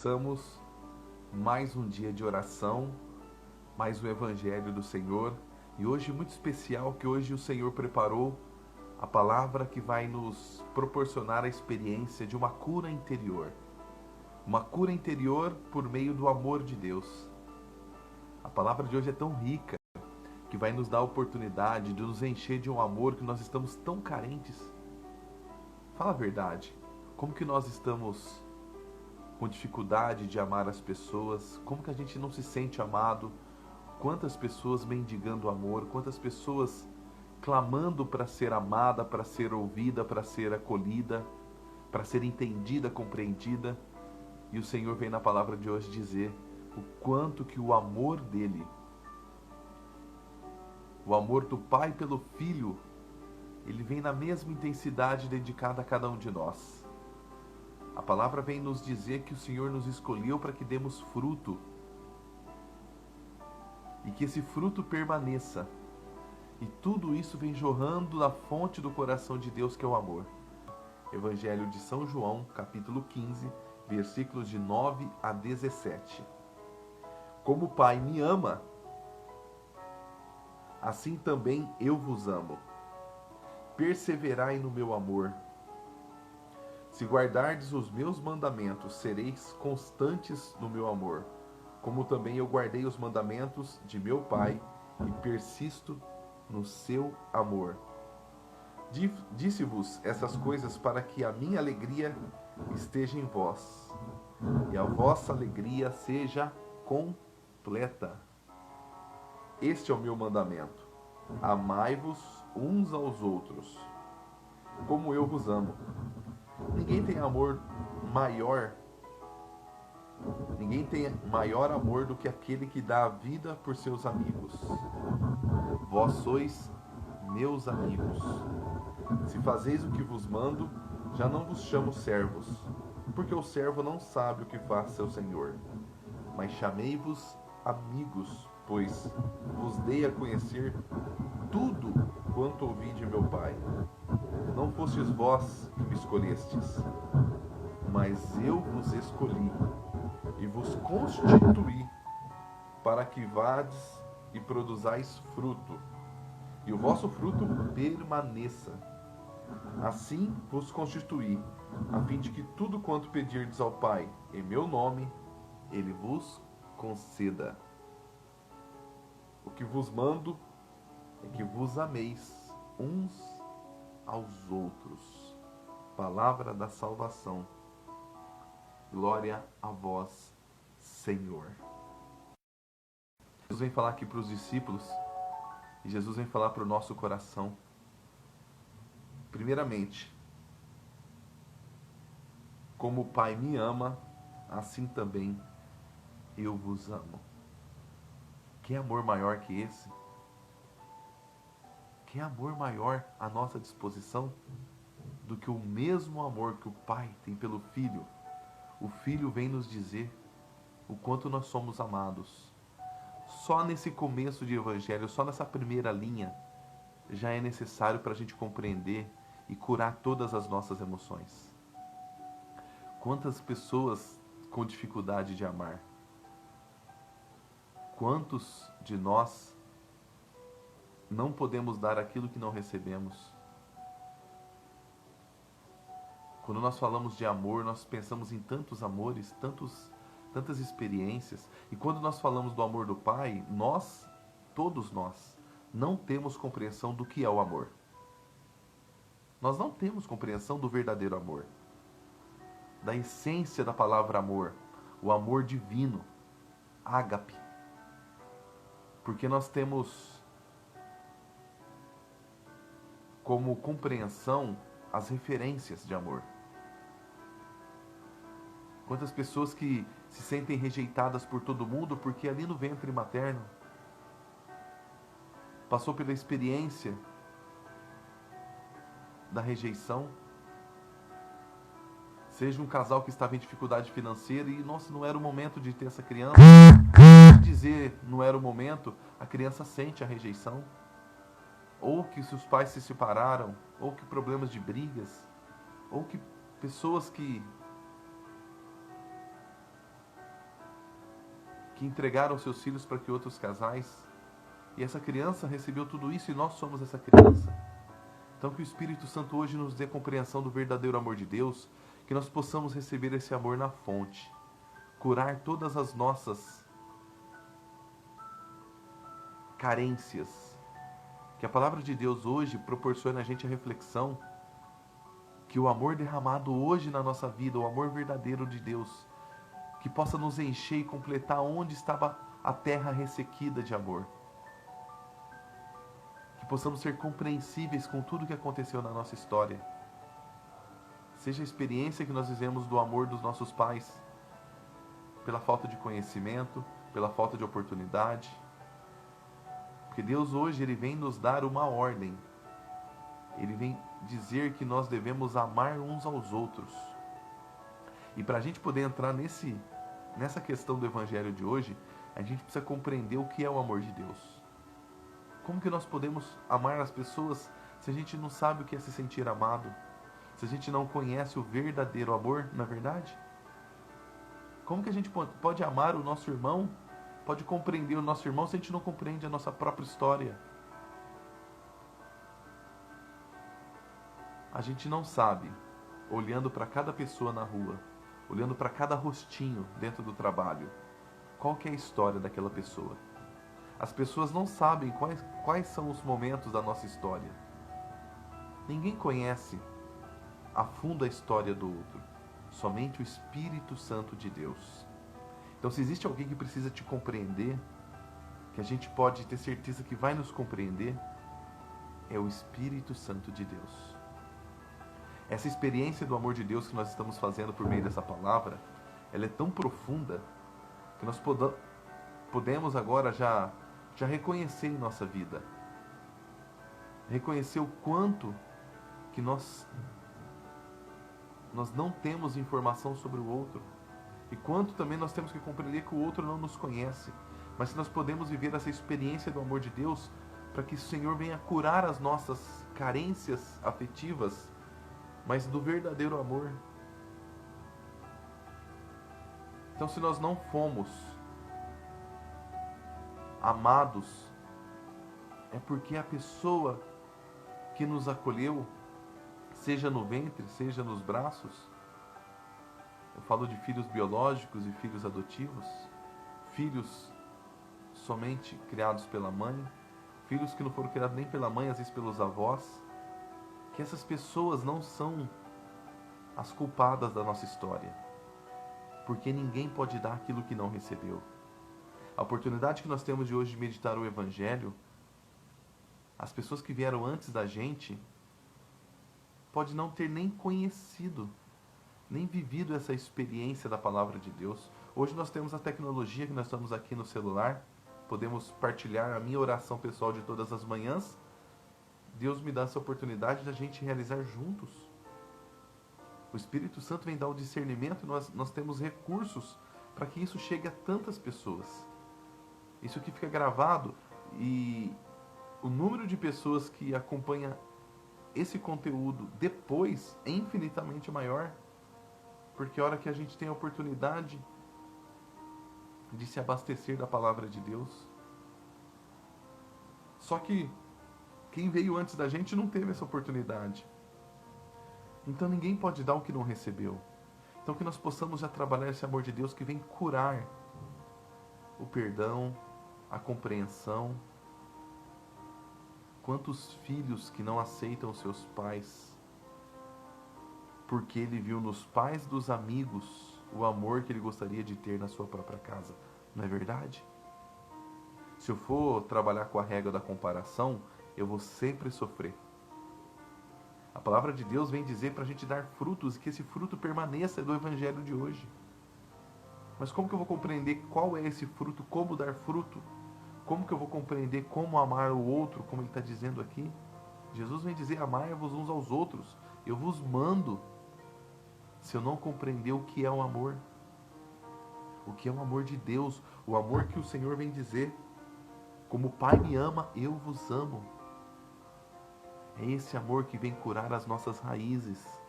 começamos mais um dia de oração, mais um Evangelho do Senhor. E hoje muito especial, que hoje o Senhor preparou a palavra que vai nos proporcionar a experiência de uma cura interior. Uma cura interior por meio do amor de Deus. A palavra de hoje é tão rica que vai nos dar a oportunidade de nos encher de um amor que nós estamos tão carentes. Fala a verdade. Como que nós estamos com dificuldade de amar as pessoas? Como que a gente não se sente amado? Quantas pessoas mendigando amor? Quantas pessoas clamando para ser amada, para ser ouvida, para ser acolhida, para ser entendida, compreendida? E o Senhor vem na palavra de hoje dizer o quanto que o amor dele, o amor do Pai pelo Filho, ele vem na mesma intensidade dedicada a cada um de nós. A palavra vem nos dizer que o Senhor nos escolheu para que demos fruto e que esse fruto permaneça. E tudo isso vem jorrando da fonte do coração de Deus, que é o amor. Evangelho de São João, capítulo 15, versículos de 9 a 17. Como o Pai me ama, assim também eu vos amo. Perseverai no meu amor. Se guardardes os meus mandamentos, sereis constantes no meu amor, como também eu guardei os mandamentos de meu Pai e persisto no seu amor. Disse-vos essas coisas para que a minha alegria esteja em vós e a vossa alegria seja completa. Este é o meu mandamento: amai-vos uns aos outros, como eu vos amo. Ninguém tem maior amor do que aquele que dá a vida por seus amigos. Vós sois meus amigos. Se fazeis o que vos mando, já não vos chamo servos, porque o servo não sabe o que faz seu senhor. Mas chamei-vos amigos, pois vos dei a conhecer tudo quanto ouvi de meu Pai. Não fostes vós que me escolhestes, mas eu vos escolhi e vos constituí para que vades e produzais fruto, e o vosso fruto permaneça. Assim vos constituí, a fim de que tudo quanto pedirdes ao Pai em meu nome, ele vos conceda. O que vos mando é que vos ameis uns aos outros. Palavra da salvação. Glória a vós, Senhor. Jesus vem falar aqui para os discípulos e Jesus vem falar para o nosso coração. Primeiramente, como o Pai me ama, assim também eu vos amo. Que amor maior que esse? Que amor maior à nossa disposição do que o mesmo amor que o Pai tem pelo Filho? O Filho vem nos dizer o quanto nós somos amados. Só nesse começo de Evangelho, só nessa primeira linha, já é necessário para a gente compreender e curar todas as nossas emoções. Quantas pessoas com dificuldade de amar? Quantos de nós não podemos dar aquilo que não recebemos? Quando nós falamos de amor, nós pensamos em tantos amores, tantas experiências. E quando nós falamos do amor do Pai, todos nós, não temos compreensão do que é o amor. Nós não temos compreensão do verdadeiro amor, da essência da palavra amor, o amor divino, ágape. Porque nós temos como compreensão as referências de amor. Quantas pessoas que se sentem rejeitadas por todo mundo porque ali no ventre materno passou pela experiência da rejeição. Seja um casal que estava em dificuldade financeira e, nossa, não era o momento de ter essa criança. Dizer não era o momento, a criança sente a rejeição. Ou que seus pais se separaram, ou que problemas de brigas, ou que pessoas que que entregaram seus filhos para que outros casais, e essa criança recebeu tudo isso e nós somos essa criança. Então que o Espírito Santo hoje nos dê compreensão do verdadeiro amor de Deus, que nós possamos receber esse amor na fonte, curar todas as nossas carências. Que a palavra de Deus hoje proporcione a gente a reflexão que o amor derramado hoje na nossa vida, o amor verdadeiro de Deus, que possa nos encher e completar onde estava a terra ressequida de amor. Que possamos ser compreensíveis com tudo que aconteceu na nossa história. Seja a experiência que nós vivemos do amor dos nossos pais, pela falta de conhecimento, pela falta de oportunidade. Porque Deus hoje Ele vem nos dar uma ordem. Ele vem dizer que nós devemos amar uns aos outros. E para a gente poder entrar nessa questão do Evangelho de hoje, a gente precisa compreender o que é o amor de Deus. Como que nós podemos amar as pessoas se a gente não sabe o que é se sentir amado? Se a gente não conhece o verdadeiro amor, na verdade? Como que a gente pode amar o nosso irmão, pode compreender o nosso irmão se a gente não compreende a nossa própria história? A gente não sabe, olhando para cada pessoa na rua, olhando para cada rostinho dentro do trabalho, qual que é a história daquela pessoa. As pessoas não sabem quais são os momentos da nossa história. Ninguém conhece a fundo a história do outro, somente o Espírito Santo de Deus. Então, se existe alguém que precisa te compreender, que a gente pode ter certeza que vai nos compreender, é o Espírito Santo de Deus. Essa experiência do amor de Deus que nós estamos fazendo por meio dessa palavra, ela é tão profunda que nós podemos agora já reconhecer em nossa vida. Reconhecer o quanto que nós não temos informação sobre o outro. E quanto também nós temos que compreender que o outro não nos conhece. Mas que nós podemos viver essa experiência do amor de Deus para que o Senhor venha curar as nossas carências afetivas, mas do verdadeiro amor. Então, se nós não fomos amados, é porque a pessoa que nos acolheu, seja no ventre, seja nos braços, eu falo de filhos biológicos e filhos adotivos, filhos somente criados pela mãe, filhos que não foram criados nem pela mãe, às vezes pelos avós, que essas pessoas não são as culpadas da nossa história, porque ninguém pode dar aquilo que não recebeu. A oportunidade que nós temos de hoje de meditar o Evangelho, as pessoas que vieram antes da gente, pode não ter nem conhecido, nem vivido essa experiência da Palavra de Deus. Hoje nós temos a tecnologia que nós estamos aqui no celular, podemos partilhar a minha oração pessoal de todas as manhãs. Deus me dá essa oportunidade de a gente realizar juntos. O Espírito Santo vem dar o discernimento, nós temos recursos para que isso chegue a tantas pessoas. Isso que fica gravado e o número de pessoas que acompanha esse conteúdo depois é infinitamente maior, porque a hora que a gente tem a oportunidade de se abastecer da palavra de Deus. Só que quem veio antes da gente não teve essa oportunidade. Então ninguém pode dar o que não recebeu. Então que nós possamos já trabalhar esse amor de Deus que vem curar o perdão, a compreensão. Quantos filhos que não aceitam seus pais, porque ele viu nos pais dos amigos o amor que ele gostaria de ter na sua própria casa. Não é verdade? Se eu for trabalhar com a regra da comparação, eu vou sempre sofrer. A palavra de Deus vem dizer para a gente dar frutos e que esse fruto permaneça do Evangelho de hoje. Mas como que eu vou compreender qual é esse fruto, como dar fruto? Como que eu vou compreender como amar o outro, como ele está dizendo aqui? Jesus vem dizer, amai-vos uns aos outros. Eu vos mando. Se eu não compreender o que é o amor, o que é o amor de Deus, o amor que o Senhor vem dizer, como o Pai me ama, eu vos amo. É esse amor que vem curar as nossas raízes.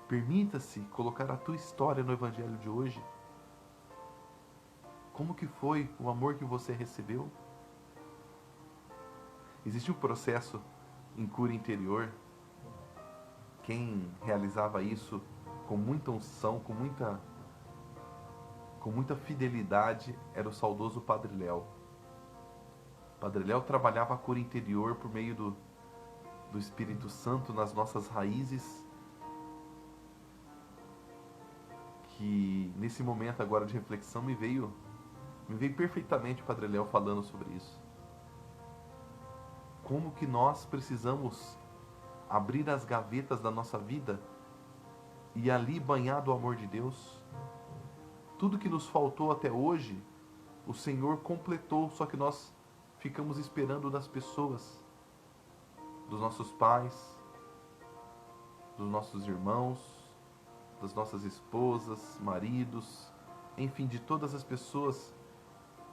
Permita-se colocar a tua história no Evangelho de hoje. Como que foi o amor que você recebeu? Existe um processo em cura interior. Quem realizava isso com muita unção, com muita fidelidade, era o saudoso Padre Léo. O Padre Léo trabalhava a cura interior por meio do Espírito Santo nas nossas raízes, que nesse momento agora de reflexão me veio perfeitamente o Padre Léo falando sobre isso. Como que nós precisamos abrir as gavetas da nossa vida e ali banhar do amor de Deus. Tudo que nos faltou até hoje, o Senhor completou, só que nós ficamos esperando das pessoas, dos nossos pais, dos nossos irmãos, das nossas esposas, maridos, enfim, de todas as pessoas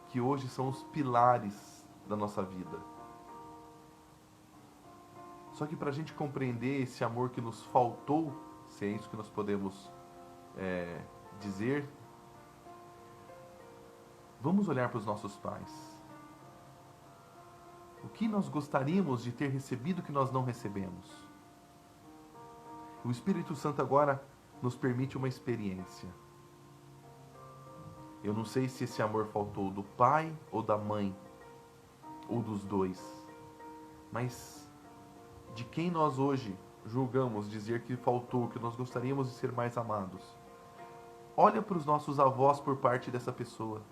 que hoje são os pilares da nossa vida. Só que para a gente compreender esse amor que nos faltou, se é isso que nós podemos dizer, vamos olhar para os nossos pais. O que nós gostaríamos de ter recebido que nós não recebemos? O Espírito Santo agora nos permite uma experiência. Eu não sei se esse amor faltou do pai ou da mãe, ou dos dois, mas de quem nós hoje julgamos dizer que faltou, que nós gostaríamos de ser mais amados? Olha para os nossos avós por parte dessa pessoa.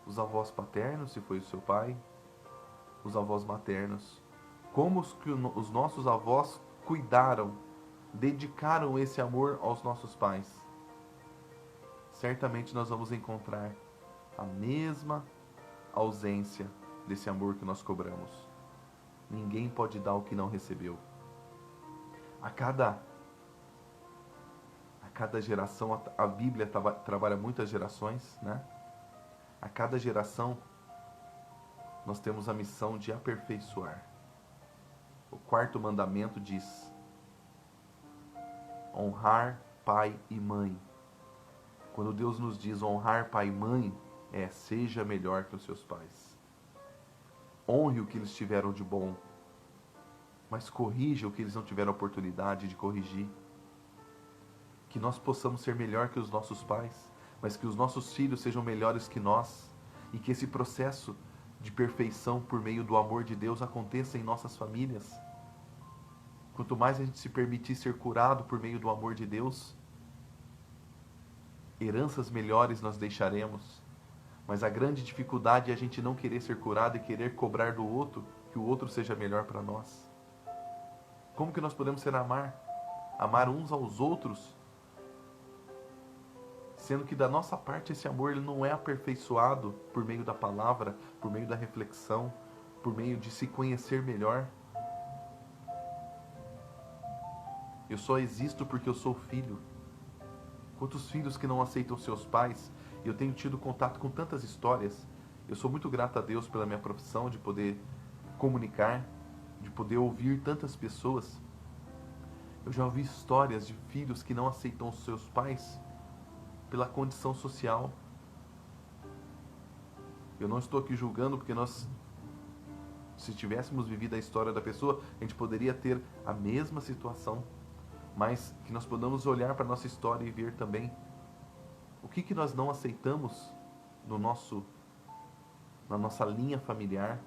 Os avós paternos, se foi o seu pai, os avós maternos. Como os nossos avós cuidaram, dedicaram esse amor aos nossos pais. Certamente nós vamos encontrar a mesma ausência desse amor que nós cobramos. Ninguém pode dar o que não recebeu. A cada geração, a Bíblia trabalha muitas gerações, né? A cada geração, nós temos a missão de aperfeiçoar. O 4º mandamento diz: honrar pai e mãe. Quando Deus nos diz honrar pai e mãe, seja melhor que os seus pais. Honre o que eles tiveram de bom, mas corrija o que eles não tiveram oportunidade de corrigir. Que nós possamos ser melhor que os nossos pais, mas que os nossos filhos sejam melhores que nós, e que esse processo de perfeição por meio do amor de Deus aconteça em nossas famílias. Quanto mais a gente se permitir ser curado por meio do amor de Deus, heranças melhores nós deixaremos. Mas a grande dificuldade é a gente não querer ser curado e querer cobrar do outro que o outro seja melhor para nós. Como que nós podemos amar uns aos outros, sendo que da nossa parte esse amor ele não é aperfeiçoado por meio da palavra, por meio da reflexão, por meio de se conhecer melhor? Eu só existo porque eu sou filho. Quantos filhos que não aceitam seus pais? Eu tenho tido contato com tantas histórias. Eu sou muito grato a Deus pela minha profissão, de poder comunicar, de poder ouvir tantas pessoas. Eu já ouvi histórias de filhos que não aceitam os seus pais pela condição social. Eu não estou aqui julgando, porque se tivéssemos vivido a história da pessoa, a gente poderia ter a mesma situação. Mas que nós podamos olhar para a nossa história e ver também o que nós não aceitamos na nossa linha familiar.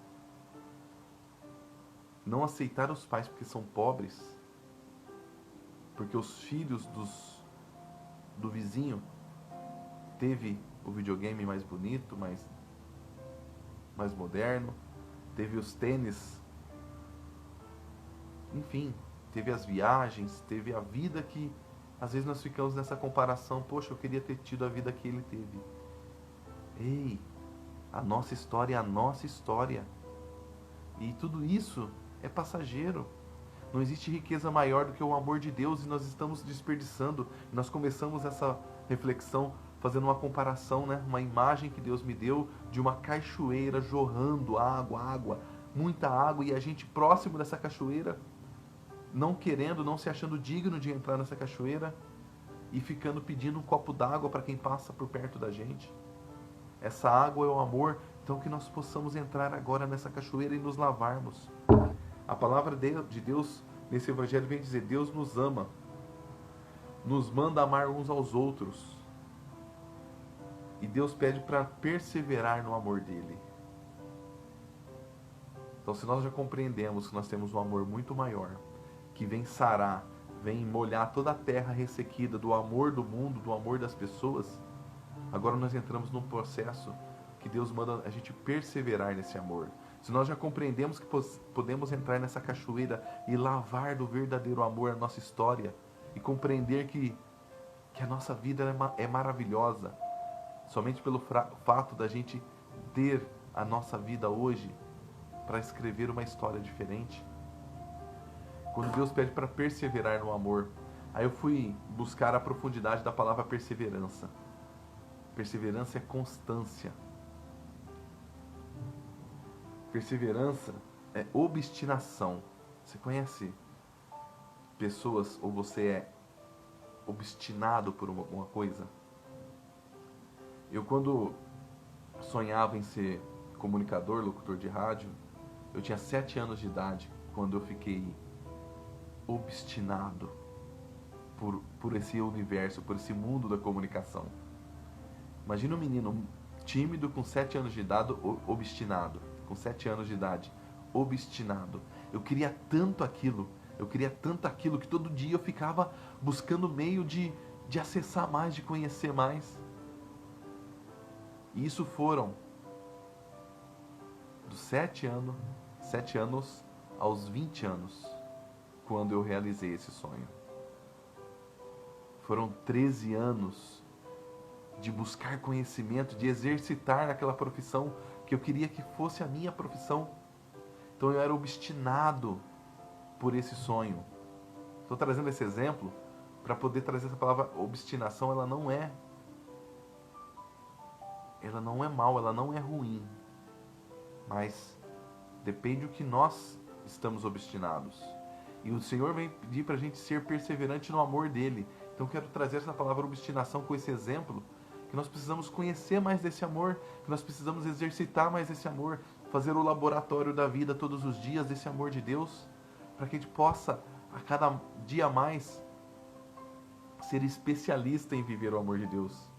Não aceitar os pais porque são pobres, porque os filhos do vizinho teve o videogame mais bonito, mais moderno, teve os tênis, enfim, teve as viagens, teve a vida que às vezes nós ficamos nessa comparação. Poxa, eu queria ter tido a vida que ele teve. Ei, a nossa história é a nossa história. E tudo isso é passageiro. Não existe riqueza maior do que o amor de Deus, e nós estamos desperdiçando. Nós começamos essa reflexão fazendo uma comparação, né? Uma imagem que Deus me deu de uma cachoeira jorrando água, muita água, e a gente próximo dessa cachoeira, não querendo, não se achando digno de entrar nessa cachoeira, e ficando pedindo um copo d'água para quem passa por perto da gente. Essa água é o amor, então que nós possamos entrar agora nessa cachoeira e nos lavarmos. A palavra de Deus nesse evangelho vem dizer: Deus nos ama, nos manda amar uns aos outros. E Deus pede para perseverar no amor dele. Então, se nós já compreendemos que nós temos um amor muito maior, que vem sarar, vem molhar toda a terra ressequida do amor do mundo, do amor das pessoas, agora nós entramos num processo que Deus manda a gente perseverar nesse amor. Se nós já compreendemos que podemos entrar nessa cachoeira e lavar do verdadeiro amor a nossa história, e compreender que a nossa vida é maravilhosa, somente pelo fato da gente ter a nossa vida hoje para escrever uma história diferente. Quando Deus pede para perseverar no amor, aí eu fui buscar a profundidade da palavra perseverança. Perseverança é constância. Perseverança é obstinação. Você conhece pessoas, ou você é obstinado por alguma coisa? Eu, quando sonhava em ser comunicador, locutor de rádio, eu tinha 7 anos de idade quando eu fiquei obstinado por esse universo, por esse mundo da comunicação. Imagina um menino tímido com 7 anos de idade, obstinado. Com 7 anos de idade, obstinado. Eu queria tanto aquilo que todo dia eu ficava buscando meio de acessar mais, de conhecer mais. E isso foram dos 7 anos aos 20 anos, quando eu realizei esse sonho. Foram 13 anos de buscar conhecimento, de exercitar aquela profissão que eu queria que fosse a minha profissão. Então eu era obstinado por esse sonho. Estou trazendo esse exemplo para poder trazer essa palavra obstinação. Ela não é mal, ela não é ruim, mas depende do que nós estamos obstinados. E o Senhor vem pedir para a gente ser perseverante no amor dele. Então eu quero trazer essa palavra obstinação com esse exemplo, que nós precisamos conhecer mais desse amor, que nós precisamos exercitar mais esse amor, fazer o laboratório da vida todos os dias desse amor de Deus, para que a gente possa, a cada dia mais, ser especialista em viver o amor de Deus.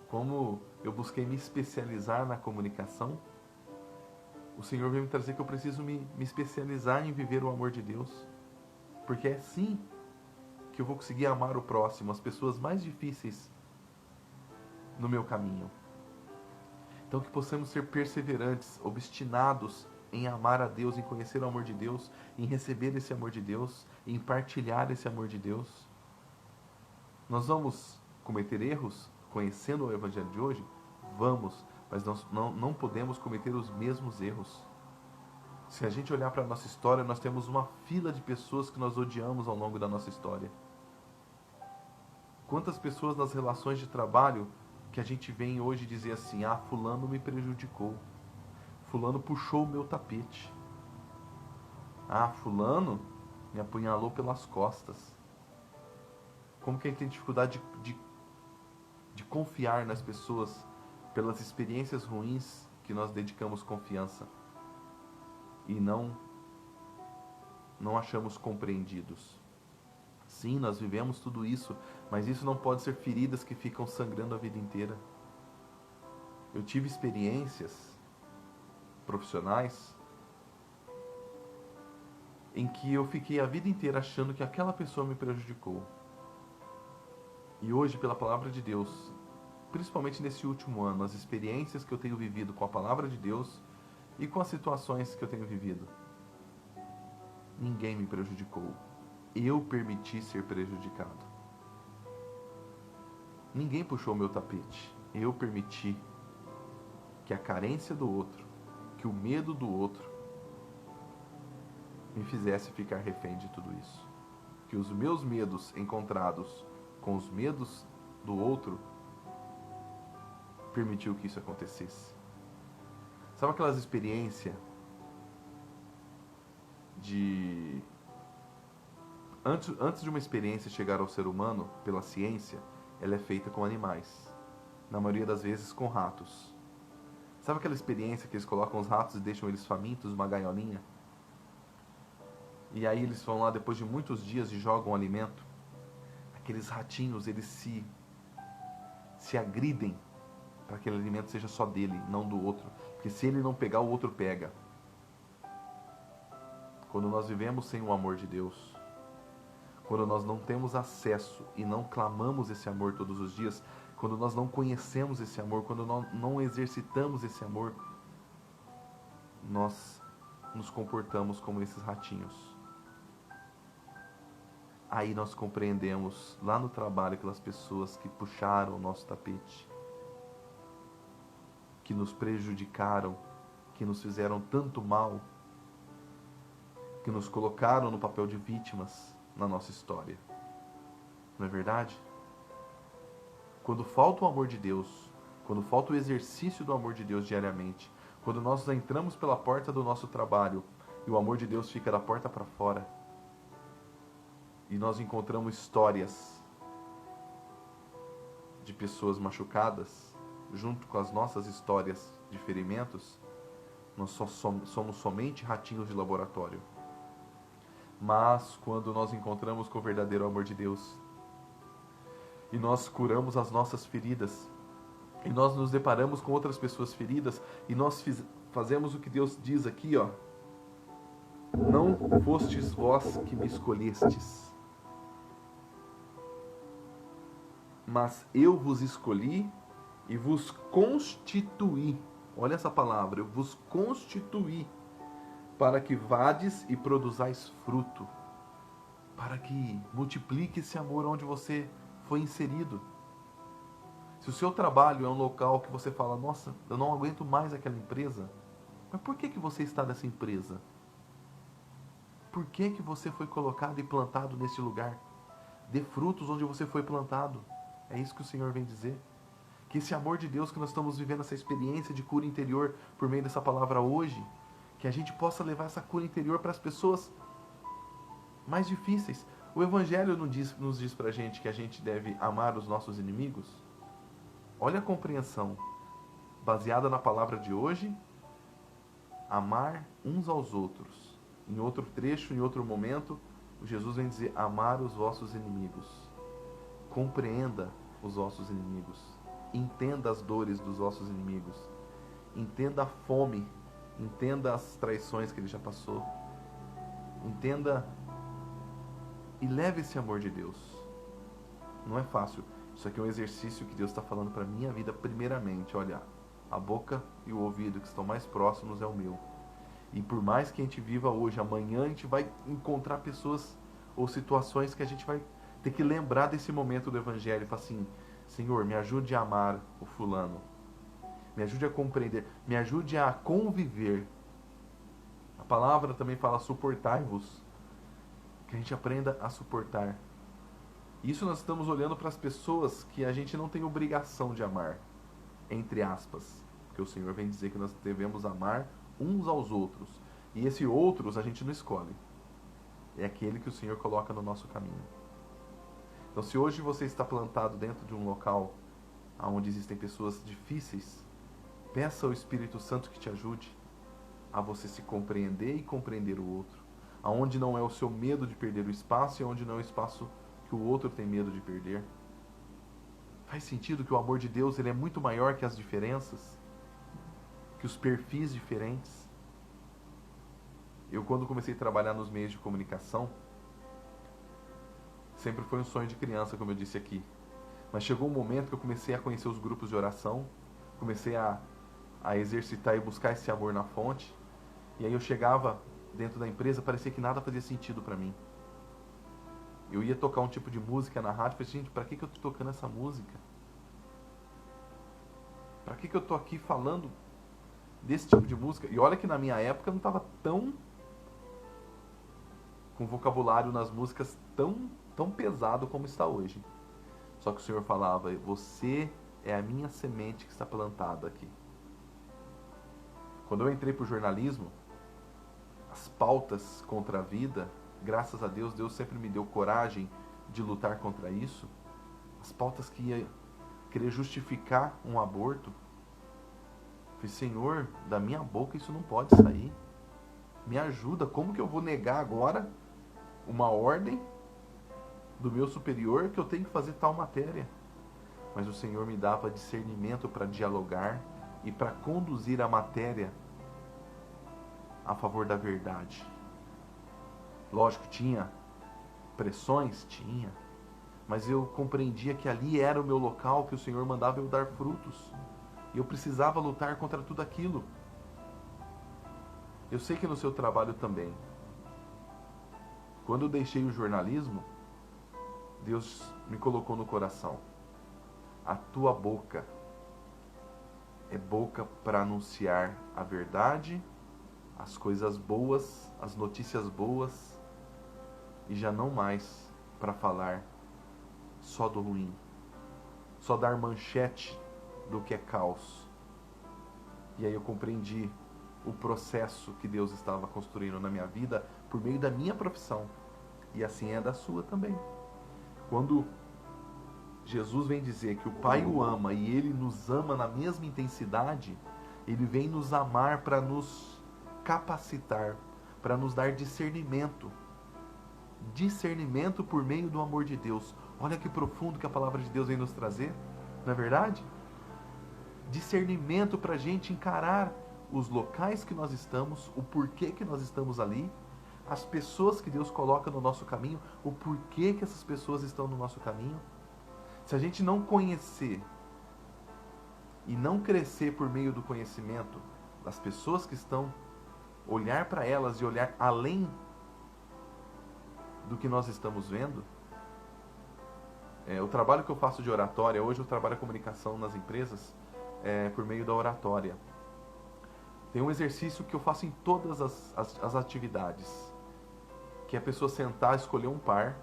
Como eu busquei me especializar na comunicação, o Senhor veio me trazer que eu preciso me especializar em viver o amor de Deus, porque é assim que eu vou conseguir amar o próximo, as pessoas mais difíceis no meu caminho. Então que possamos ser perseverantes, obstinados em amar a Deus, em conhecer o amor de Deus, em receber esse amor de Deus, em partilhar esse amor de Deus. Nós vamos cometer erros conhecendo o Evangelho de hoje? Vamos, mas nós não podemos cometer os mesmos erros. Se a gente olhar para a nossa história, nós temos uma fila de pessoas que nós odiamos ao longo da nossa história. Quantas pessoas nas relações de trabalho que a gente vem hoje dizer assim: ah, fulano me prejudicou, fulano puxou o meu tapete, ah, fulano me apunhalou pelas costas. Como que a gente tem dificuldade de confiar nas pessoas pelas experiências ruins que nós dedicamos confiança e não achamos compreendidos. Sim, nós vivemos tudo isso, mas isso não pode ser feridas que ficam sangrando a vida inteira. Eu tive experiências profissionais em que eu fiquei a vida inteira achando que aquela pessoa me prejudicou. E hoje, pela palavra de Deus, principalmente nesse último ano, as experiências que eu tenho vivido com a palavra de Deus e com as situações que eu tenho vivido, ninguém me prejudicou. Eu permiti ser prejudicado. Ninguém puxou meu tapete. Eu permiti que a carência do outro, que o medo do outro, me fizesse ficar refém de tudo isso. Que os meus medos encontrados com os medos do outro permitiu que isso acontecesse. Sabe aquelas experiências de... Antes de uma experiência chegar ao ser humano pela ciência, ela é feita com animais. Na maioria das vezes com ratos. Sabe aquela experiência que eles colocam os ratos e deixam eles famintos numa gaiolinha? E aí eles vão lá depois de muitos dias e jogam alimento. Aqueles ratinhos, eles se agridem para que aquele alimento seja só dele, não do outro. Porque se ele não pegar, o outro pega. Quando nós vivemos sem o amor de Deus, quando nós não temos acesso e não clamamos esse amor todos os dias, quando nós não conhecemos esse amor, quando nós não exercitamos esse amor, nós nos comportamos como esses ratinhos. Aí nós compreendemos lá no trabalho aquelas pessoas que puxaram o nosso tapete, que nos prejudicaram, que nos fizeram tanto mal, que nos colocaram no papel de vítimas na nossa história. Não é verdade? Quando falta o amor de Deus, quando falta o exercício do amor de Deus diariamente, quando nós entramos pela porta do nosso trabalho e o amor de Deus fica da porta para fora, e nós encontramos histórias de pessoas machucadas, junto com as nossas histórias de ferimentos, nós só somos somente ratinhos de laboratório. Mas quando nós encontramos com o verdadeiro amor de Deus, e nós curamos as nossas feridas, e nós nos deparamos com outras pessoas feridas, e nós fazemos o que Deus diz aqui, ó. Não fostes vós que me escolhestes, mas eu vos escolhi e vos constituí. Olha essa palavra, eu vos constituí para que vades e produzais fruto, para que multiplique esse amor onde você foi inserido. Se o seu trabalho é um local que você fala, nossa, eu não aguento mais aquela empresa, mas por que você está nessa empresa? Por que você foi colocado e plantado nesse lugar? Dê frutos onde você foi plantado. É isso que o Senhor vem dizer. Que esse amor de Deus que nós estamos vivendo, essa experiência de cura interior por meio dessa palavra hoje, que a gente possa levar essa cura interior para as pessoas mais difíceis. O Evangelho nos diz para a gente que a gente deve amar os nossos inimigos. Olha a compreensão baseada na palavra de hoje. Amar uns aos outros. Em outro trecho, em outro momento, Jesus vem dizer, amar os vossos inimigos. Compreenda os vossos inimigos. Entenda as dores dos vossos inimigos. Entenda a fome. Entenda as traições que ele já passou. Entenda e leve esse amor de Deus. Não é fácil. Isso aqui é um exercício que Deus está falando para a minha vida primeiramente. Olha, a boca e o ouvido que estão mais próximos é o meu. E por mais que a gente viva hoje, amanhã a gente vai encontrar pessoas ou situações que a gente vai ter que lembrar desse momento do Evangelho e falar assim, Senhor, me ajude a amar o fulano. Me ajude a compreender. Me ajude a conviver. A palavra também fala suportai-vos. Que a gente aprenda a suportar. Isso nós estamos olhando para as pessoas que a gente não tem obrigação de amar. Entre aspas. Porque o Senhor vem dizer que nós devemos amar uns aos outros. E esse outros a gente não escolhe. É aquele que o Senhor coloca no nosso caminho. Então, se hoje você está plantado dentro de um local onde existem pessoas difíceis, peça ao Espírito Santo que te ajude a você se compreender e compreender o outro. Aonde não é o seu medo de perder o espaço e onde não é o espaço que o outro tem medo de perder. Faz sentido que o amor de Deus ele é muito maior que as diferenças, que os perfis diferentes. Eu, quando comecei a trabalhar nos meios de comunicação, sempre foi um sonho de criança, como eu disse aqui. Mas chegou um momento que eu comecei a conhecer os grupos de oração, comecei a exercitar e buscar esse amor na fonte. E aí eu chegava dentro da empresa, parecia que nada fazia sentido para mim. Eu ia tocar um tipo de música na rádio, falei, gente, para que eu estou tocando essa música? Para que eu estou aqui falando desse tipo de música? E olha que na minha época eu não estava tão com vocabulário nas músicas tão pesado como está hoje. Só que o Senhor falava, você é a minha semente que está plantada aqui. Quando eu entrei para o jornalismo, as pautas contra a vida, graças a Deus, Deus sempre me deu coragem de lutar contra isso. as pautas que ia querer justificar um aborto. Falei, Senhor, da minha boca isso não pode sair. Me ajuda, como que eu vou negar agora uma ordem do meu superior que eu tenho que fazer tal matéria? Mas o Senhor me dava discernimento para dialogar e para conduzir a matéria a favor da verdade. Lógico, tinha pressões? Tinha. Mas eu compreendia que ali era o meu local, que o Senhor mandava eu dar frutos. E eu precisava lutar contra tudo aquilo. Eu sei que no seu trabalho também. Quando eu deixei o jornalismo, Deus me colocou no coração. A tua boca é boca para anunciar a verdade, as coisas boas, as notícias boas, e já não mais para falar só do ruim, só dar manchete do que é caos. E aí eu compreendi o processo que Deus estava construindo na minha vida por meio da minha profissão, e assim é da sua também. Quando Jesus vem dizer que o Pai o ama e Ele nos ama na mesma intensidade, Ele vem nos amar para nos capacitar, para nos dar discernimento. Discernimento por meio do amor de Deus. Olha que profundo que a palavra de Deus vem nos trazer, não é verdade? Discernimento para a gente encarar os locais que nós estamos, o porquê que nós estamos ali, as pessoas que Deus coloca no nosso caminho, o porquê que essas pessoas estão no nosso caminho. Se a gente não conhecer e não crescer por meio do conhecimento das pessoas que estão, olhar para elas e olhar além do que nós estamos vendo, o trabalho que eu faço de oratória, hoje eu trabalho a comunicação nas empresas por meio da oratória. Tem um exercício que eu faço em todas as atividades, que é a pessoa sentar, escolher um par,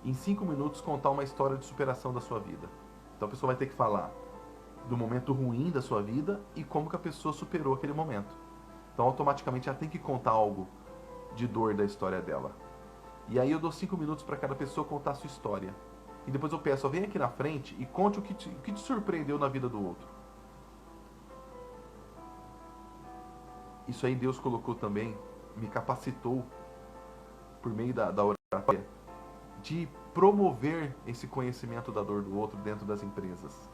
em 5 minutos contar uma história de superação da sua vida. Então a pessoa vai ter que falar do momento ruim da sua vida e como que a pessoa superou aquele momento. Então automaticamente ela tem que contar algo de dor da história dela. E aí eu dou 5 minutos para cada pessoa contar a sua história. E depois eu peço, vem aqui na frente e conte o que te surpreendeu na vida do outro. Isso aí Deus colocou também, me capacitou por meio da oratória, de promover esse conhecimento da dor do outro dentro das empresas.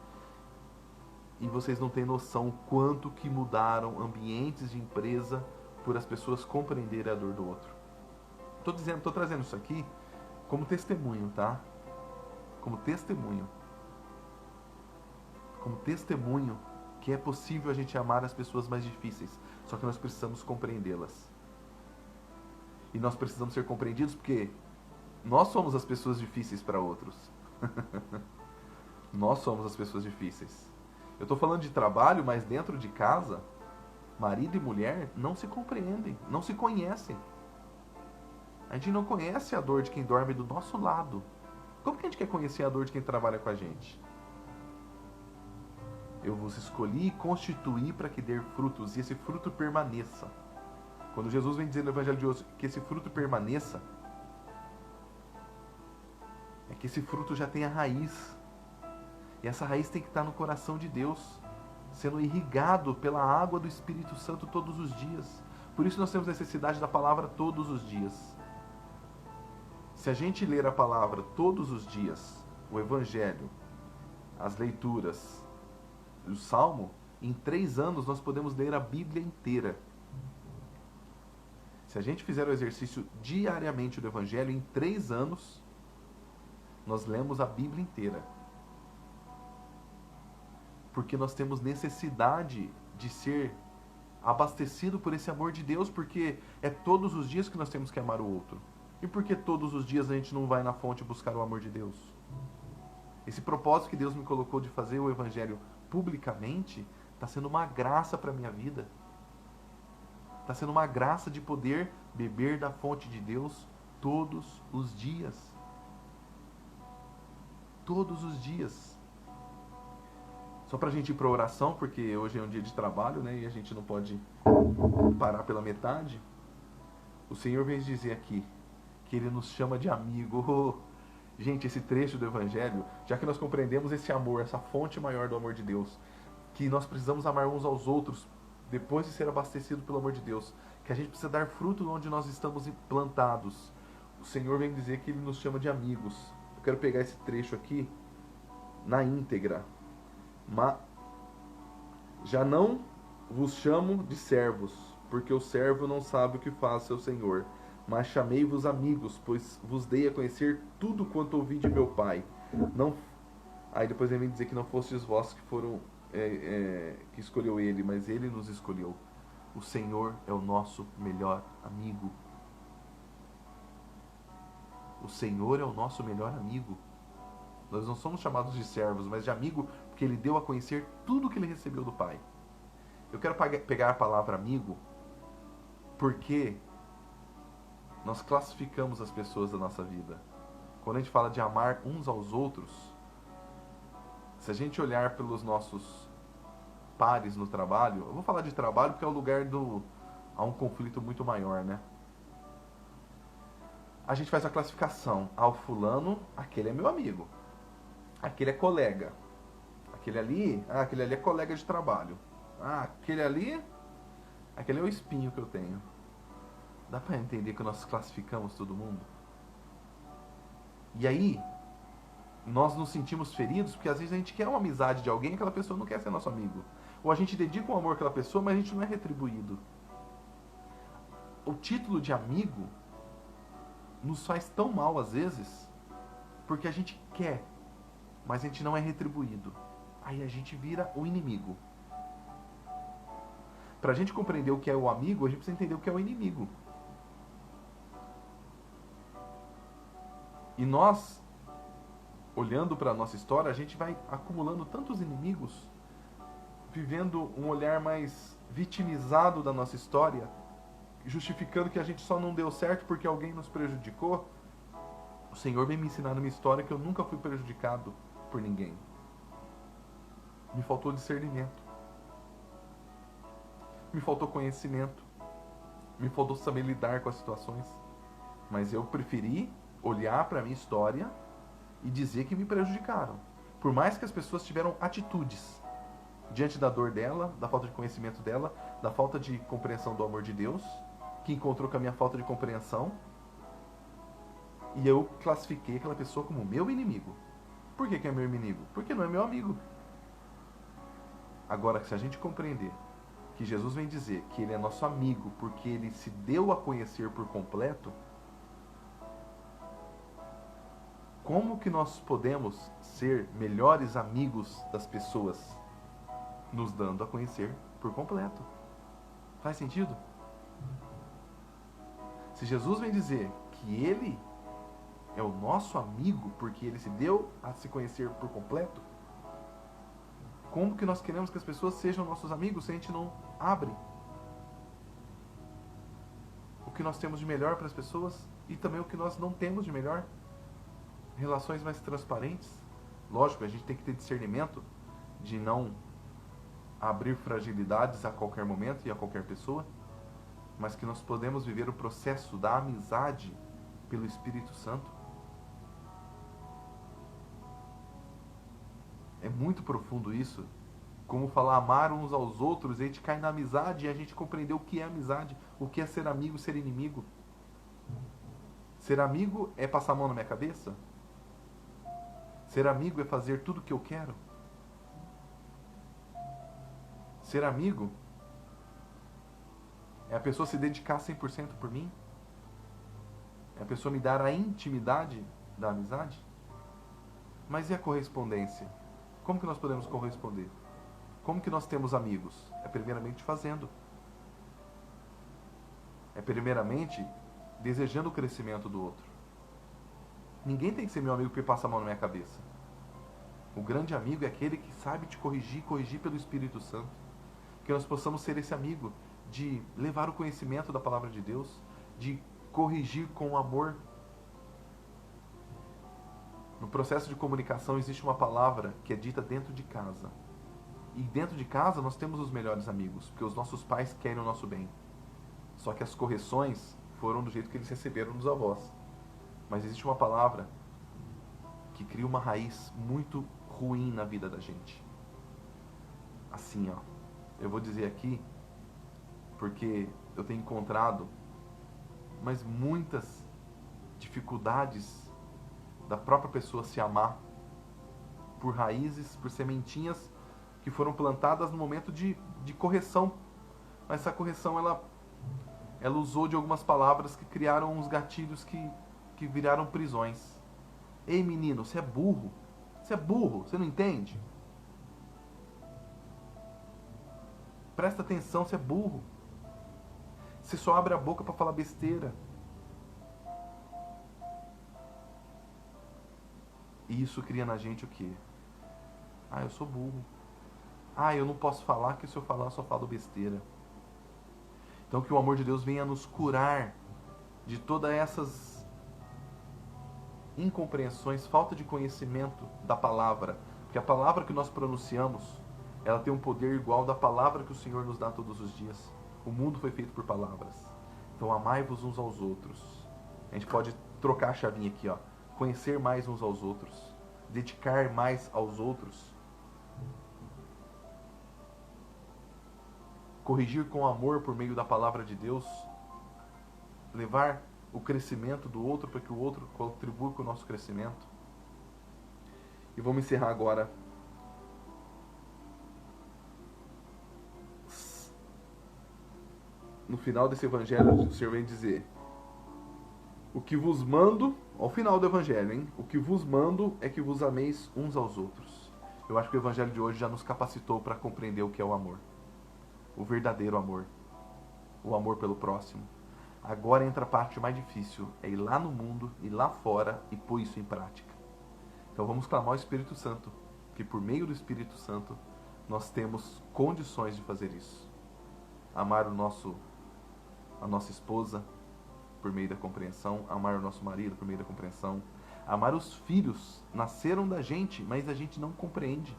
E vocês não têm noção quanto que mudaram ambientes de empresa por as pessoas compreenderem a dor do outro. Estou trazendo isso aqui como testemunho, tá? Como testemunho. Como testemunho que é possível a gente amar as pessoas mais difíceis, só que nós precisamos compreendê-las. E nós precisamos ser compreendidos porque nós somos as pessoas difíceis para outros. Nós somos as pessoas difíceis. Eu estou falando de trabalho, mas dentro de casa, marido e mulher não se compreendem, não se conhecem. A gente não conhece a dor de quem dorme do nosso lado. Como que a gente quer conhecer a dor de quem trabalha com a gente? Eu vos escolhi e constituí para que dê frutos, e esse fruto permaneça. Quando Jesus vem dizer no Evangelho de hoje que esse fruto permaneça, é que esse fruto já tenha raiz. E essa raiz tem que estar no coração de Deus, sendo irrigado pela água do Espírito Santo todos os dias. Por isso nós temos necessidade da palavra todos os dias. Se a gente ler a palavra todos os dias, o Evangelho, as leituras, o Salmo, em 3 anos nós podemos ler a Bíblia inteira. Se a gente fizer o exercício diariamente do Evangelho, em 3 anos, nós lemos a Bíblia inteira. Porque nós temos necessidade de ser abastecido por esse amor de Deus, porque é todos os dias que nós temos que amar o outro. E por que todos os dias a gente não vai na fonte buscar o amor de Deus? Esse propósito que Deus me colocou de fazer o Evangelho publicamente está sendo uma graça para a minha vida. Está sendo uma graça de poder beber da fonte de Deus todos os dias. Todos os dias. Só para a gente ir para a oração, porque hoje é um dia de trabalho, né? E a gente não pode parar pela metade. O Senhor vem dizer aqui que Ele nos chama de amigo. Gente, esse trecho do Evangelho, já que nós compreendemos esse amor, essa fonte maior do amor de Deus, que nós precisamos amar uns aos outros depois de ser abastecido pelo amor de Deus, que a gente precisa dar fruto onde nós estamos plantados. O Senhor vem dizer que Ele nos chama de amigos. Eu quero pegar esse trecho aqui na íntegra. Já não vos chamo de servos, porque o servo não sabe o que faz seu senhor. Mas chamei-vos amigos, pois vos dei a conhecer tudo quanto ouvi de meu Pai. Não... Aí depois ele vem dizer que não fostes vós que foram que escolheu Ele, mas Ele nos escolheu. O Senhor é o nosso melhor amigo. O Senhor é o nosso melhor amigo. Nós não somos chamados de servos, mas de amigo, porque Ele deu a conhecer tudo que Ele recebeu do Pai. Eu quero pegar a palavra amigo, porque nós classificamos as pessoas da nossa vida. Quando a gente fala de amar uns aos outros, se a gente olhar pelos nossos pares no trabalho, eu vou falar de trabalho porque é o lugar há um conflito muito maior, né? A gente faz a classificação. O fulano, aquele é meu amigo. Aquele é colega. Aquele ali é colega de trabalho. Aquele é o espinho que eu tenho. Dá pra entender que nós classificamos todo mundo? E aí, nós nos sentimos feridos porque às vezes a gente quer uma amizade de alguém e aquela pessoa não quer ser nosso amigo. Ou a gente dedica um amor àquela pessoa, mas a gente não é retribuído. O título de amigo nos faz tão mal às vezes porque a gente quer, mas a gente não é retribuído. Aí a gente vira o inimigo. Pra gente compreender o que é o amigo, a gente precisa entender o que é o inimigo. E nós, olhando para a nossa história, a gente vai acumulando tantos inimigos, vivendo um olhar mais vitimizado da nossa história, justificando que a gente só não deu certo porque alguém nos prejudicou. O Senhor vem me ensinar numa história que eu nunca fui prejudicado por ninguém. Me faltou discernimento. Me faltou conhecimento. Me faltou saber lidar com as situações. Mas eu preferi olhar para a minha história e dizer que me prejudicaram. Por mais que as pessoas tiveram atitudes diante da dor dela, da falta de conhecimento dela, da falta de compreensão do amor de Deus, que encontrou com a minha falta de compreensão, e eu classifiquei aquela pessoa como meu inimigo. Por que é meu inimigo? Porque não é meu amigo. Agora, se a gente compreender que Jesus vem dizer que Ele é nosso amigo porque Ele se deu a conhecer por completo, como que nós podemos ser melhores amigos das pessoas? Nos dando a conhecer por completo. Faz sentido? Se Jesus vem dizer que Ele é o nosso amigo porque Ele se deu a se conhecer por completo, como que nós queremos que as pessoas sejam nossos amigos se a gente não abre o que nós temos de melhor para as pessoas e também o que nós não temos de melhor? Relações mais transparentes. Lógico, a gente tem que ter discernimento de não abrir fragilidades a qualquer momento e a qualquer pessoa, mas que nós podemos viver o processo da amizade pelo Espírito Santo. É muito profundo isso. Como falar amar uns aos outros, a gente cai na amizade e a gente compreender o que é amizade, o que é ser amigo, ser inimigo. Ser amigo é passar a mão na minha cabeça? Ser amigo é fazer tudo o que eu quero? Ser amigo é a pessoa se dedicar 100% por mim? É a pessoa me dar a intimidade da amizade? Mas e a correspondência? Como que nós podemos corresponder? Como que nós temos amigos? É primeiramente fazendo. É primeiramente desejando o crescimento do outro. Ninguém tem que ser meu amigo porque passa a mão na minha cabeça. O grande amigo é aquele que sabe te corrigir pelo Espírito Santo. Que nós possamos ser esse amigo de levar o conhecimento da palavra de Deus, de corrigir com amor. No processo de comunicação existe uma palavra que é dita dentro de casa. E dentro de casa nós temos os melhores amigos, porque os nossos pais querem o nosso bem. Só que as correções foram do jeito que eles receberam dos avós. Mas existe uma palavra que cria uma raiz muito ruim na vida da gente. Assim, ó, eu vou dizer aqui, porque eu tenho encontrado, mas muitas dificuldades da própria pessoa se amar por raízes, por sementinhas que foram plantadas no momento de correção. Mas essa correção, ela usou de algumas palavras que criaram uns gatilhos que viraram prisões. Ei, menino, você é burro. Você é burro, você não entende? Presta atenção, você é burro. Você só abre a boca para falar besteira. E isso cria na gente o quê? Ah, eu sou burro. Ah, eu não posso falar, que se eu falar eu só falo besteira. Então que o amor de Deus venha nos curar de todas essas incompreensões, falta de conhecimento da palavra. Porque a palavra que nós pronunciamos, ela tem um poder igual da palavra que o Senhor nos dá todos os dias. O mundo foi feito por palavras. Então amai-vos uns aos outros. A gente pode trocar a chavinha aqui, ó. Conhecer mais uns aos outros. Dedicar mais aos outros. Corrigir com amor por meio da palavra de Deus. Levar o crescimento do outro para que o outro contribua com o nosso crescimento. E vamos encerrar agora. No final desse evangelho, o Senhor vem dizer: o que vos mando, ao final do evangelho, hein? O que vos mando é que vos ameis uns aos outros. Eu acho que o evangelho de hoje já nos capacitou para compreender o que é o amor. O verdadeiro amor. O amor pelo próximo. Agora entra a parte mais difícil, é ir lá no mundo, ir lá fora e pôr isso em prática. Então vamos clamar ao Espírito Santo, que por meio do Espírito Santo nós temos condições de fazer isso. Amar a nossa esposa por meio da compreensão, amar o nosso marido por meio da compreensão, amar os filhos, nasceram da gente, mas a gente não compreende.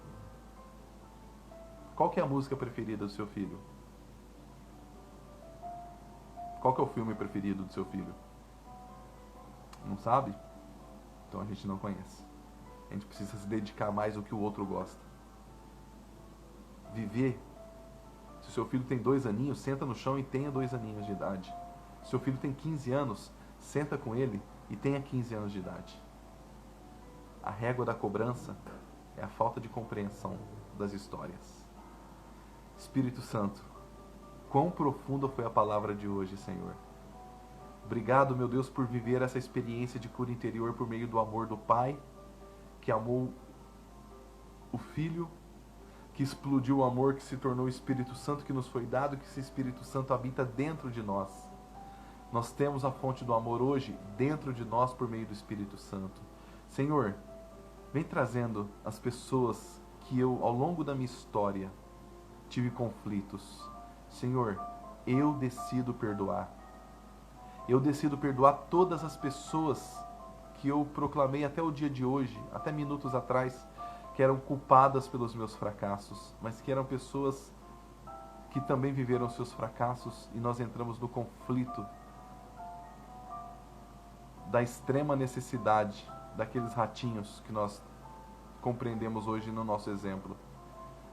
Qual que é a música preferida do seu filho? Qual que é o filme preferido do seu filho? Não sabe? Então a gente não conhece. A gente precisa se dedicar mais ao que o outro gosta. Viver. Se o seu filho tem 2 aninhos, senta no chão e tenha 2 aninhos de idade. Se o seu filho tem 15 anos, senta com ele e tenha 15 anos de idade. A régua da cobrança é a falta de compreensão das histórias. Espírito Santo, quão profunda foi a palavra de hoje, Senhor. Obrigado, meu Deus, por viver essa experiência de cura interior por meio do amor do Pai, que amou o Filho, que explodiu o amor, que se tornou o Espírito Santo que nos foi dado, que esse Espírito Santo habita dentro de nós. Nós temos a fonte do amor hoje dentro de nós por meio do Espírito Santo. Senhor, vem trazendo as pessoas que eu, ao longo da minha história, tive conflitos. Senhor, eu decido perdoar. Eu decido perdoar todas as pessoas que eu proclamei até o dia de hoje, até minutos atrás, que eram culpadas pelos meus fracassos, mas que eram pessoas que também viveram seus fracassos e nós entramos no conflito da extrema necessidade daqueles ratinhos que nós compreendemos hoje no nosso exemplo.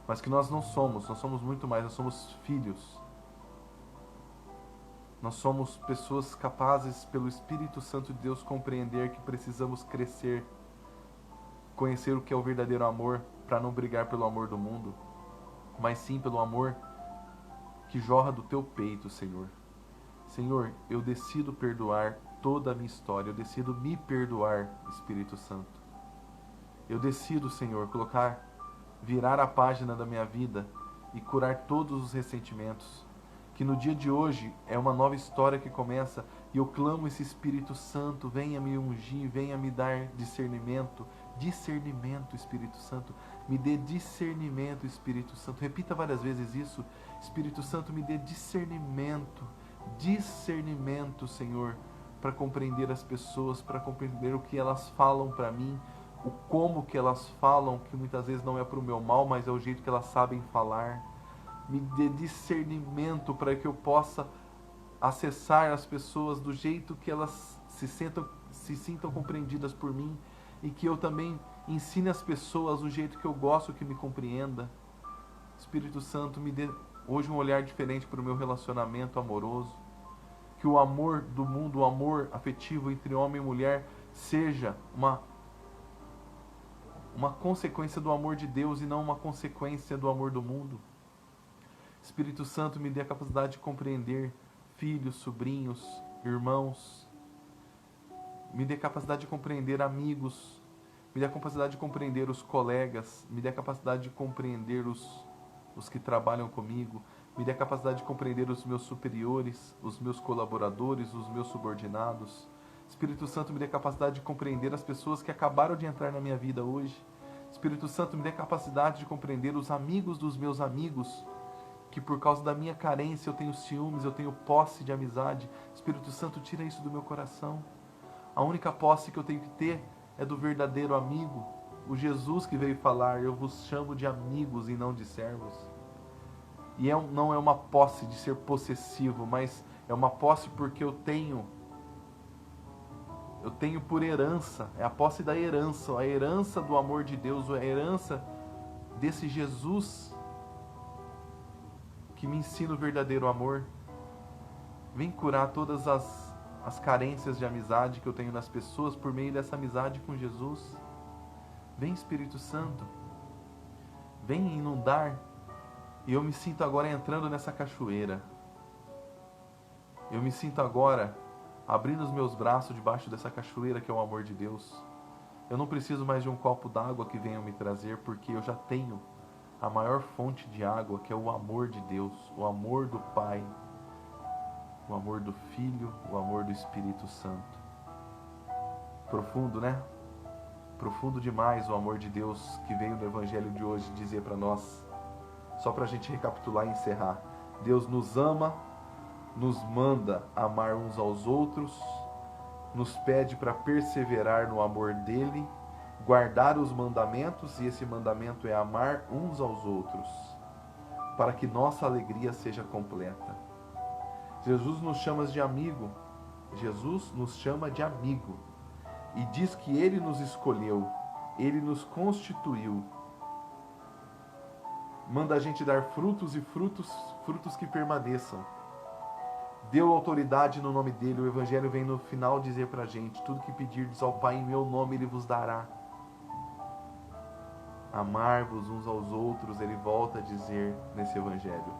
Mas que nós somos muito mais, nós somos filhos. Nós somos pessoas capazes, pelo Espírito Santo de Deus, compreender que precisamos crescer, conhecer o que é o verdadeiro amor, para não brigar pelo amor do mundo, mas sim pelo amor que jorra do teu peito, Senhor. Senhor, eu decido perdoar toda a minha história, eu decido me perdoar, Espírito Santo. Eu decido, Senhor, virar a página da minha vida e curar todos os ressentimentos. Que no dia de hoje é uma nova história que começa e eu clamo esse Espírito Santo, venha me ungir, venha me dar discernimento. Discernimento, Espírito Santo. Me dê discernimento, Espírito Santo. Repita várias vezes isso. Espírito Santo, me dê discernimento. Discernimento, Senhor, para compreender as pessoas, para compreender o que elas falam para mim, o como que elas falam, que muitas vezes não é para o meu mal, mas é o jeito que elas sabem falar. Me dê discernimento para que eu possa acessar as pessoas do jeito que elas se sintam compreendidas por mim e que eu também ensine as pessoas o jeito que eu gosto que me compreenda. Espírito Santo, me dê hoje um olhar diferente para o meu relacionamento amoroso. Que o amor do mundo, o amor afetivo entre homem e mulher, seja uma consequência do amor de Deus e não uma consequência do amor do mundo. Espírito Santo, me dê a capacidade de compreender filhos, sobrinhos, irmãos. Me dê a capacidade de compreender amigos. Me dê a capacidade de compreender os colegas. Me dê a capacidade de compreender os que trabalham comigo. Me dê a capacidade de compreender os meus superiores, os meus colaboradores, os meus subordinados. Espírito Santo, me dê a capacidade de compreender as pessoas que acabaram de entrar na minha vida hoje. Espírito Santo, me dê a capacidade de compreender os amigos dos meus amigos, que por causa da minha carência eu tenho ciúmes, eu tenho posse de amizade. Espírito Santo, tira isso do meu coração. A única posse que eu tenho que ter é do verdadeiro amigo, o Jesus que veio falar: eu vos chamo de amigos e não de servos. E não é uma posse de ser possessivo, mas é uma posse porque eu tenho por herança, é a posse da herança, a herança do amor de Deus, a herança desse Jesus que me ensina o verdadeiro amor. Vem curar todas as carências de amizade que eu tenho nas pessoas por meio dessa amizade com Jesus. Vem, Espírito Santo, vem inundar. E eu me sinto agora entrando nessa cachoeira. Eu me sinto agora abrindo os meus braços debaixo dessa cachoeira que é o amor de Deus. Eu não preciso mais de um copo d'água que venha me trazer, porque eu já tenho a maior fonte de água, que é o amor de Deus, o amor do Pai, o amor do Filho, o amor do Espírito Santo. Profundo, né? Profundo demais o amor de Deus que veio no Evangelho de hoje dizer para nós. Só para a gente recapitular e encerrar. Deus nos ama, nos manda amar uns aos outros, nos pede para perseverar no amor dele, guardar os mandamentos, e esse mandamento é amar uns aos outros, para que nossa alegria seja completa. Jesus nos chama de amigo, Jesus nos chama de amigo, e diz que ele nos escolheu, ele nos constituiu. Manda a gente dar frutos e frutos que permaneçam. Deu autoridade no nome dele. O Evangelho vem no final dizer pra gente: tudo que pedirdes ao Pai em meu nome, ele vos dará. Amar-vos uns aos outros, ele volta a dizer nesse Evangelho.